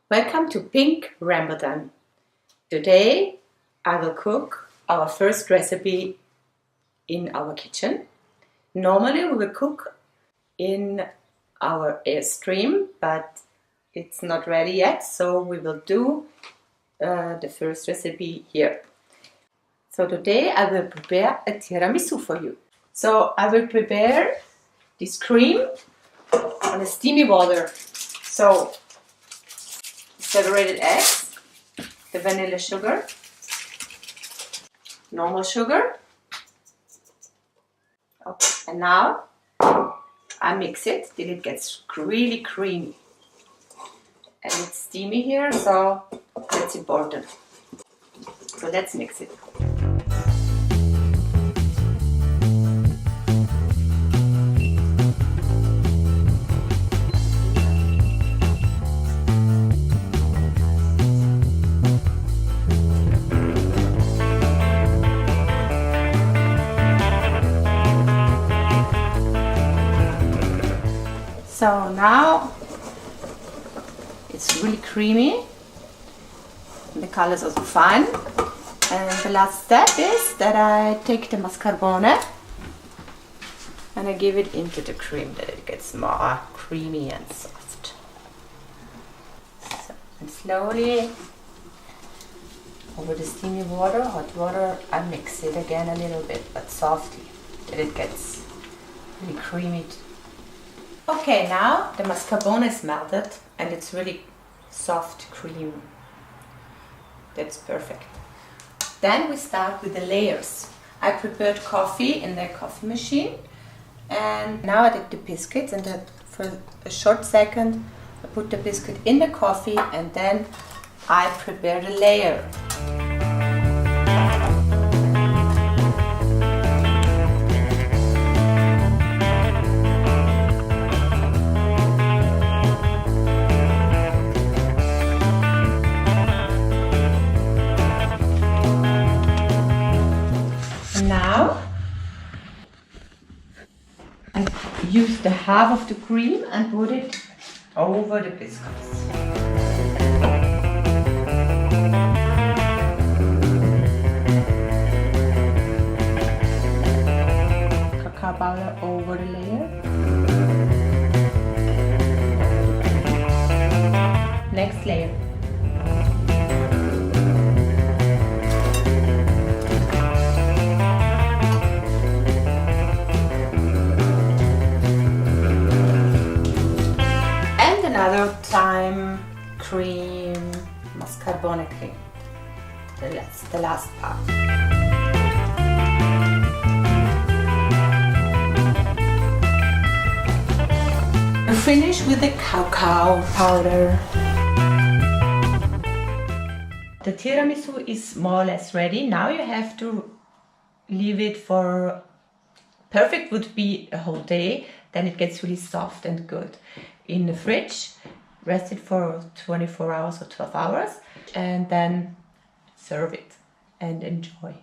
Welcome to Pink Ramadan. Today I will cook our first recipe in our kitchen. Normally we will cook in our Airstream, but it's not ready yet, so we will do the first recipe here. So today I will prepare a tiramisu for you. So I will prepare this cream on a steamy water. So separated eggs, the vanilla sugar, normal sugar. Okay, and now I mix it till it gets really creamy. And it's steamy here, so that's important. So let's mix it. So now it's really creamy, the color is also fine, and the last step is that I take the mascarpone and I give it into the cream, that it gets more creamy and soft. So, and slowly over the steamy water, hot water, I mix it again a little bit, but softly, that it gets really creamy. Okay, now the mascarpone is melted and it's really soft cream. That's perfect. Then we start with the layers. I prepared coffee in the coffee machine, and now I take the biscuits and for a short second I put the biscuit in the coffee and then I prepare the layer. Now I use the half of the cream and put it over the biscuits. Cacao powder over the layer. Next layer. Another time cream, mascarpone cream. That's the last part. We finish with the cacao powder. The tiramisu is more or less ready. Now you have to leave it for, perfect would be a whole day, then it gets really soft and good. In the fridge, rest it for 24 hours or 12 hours, and then serve it and enjoy.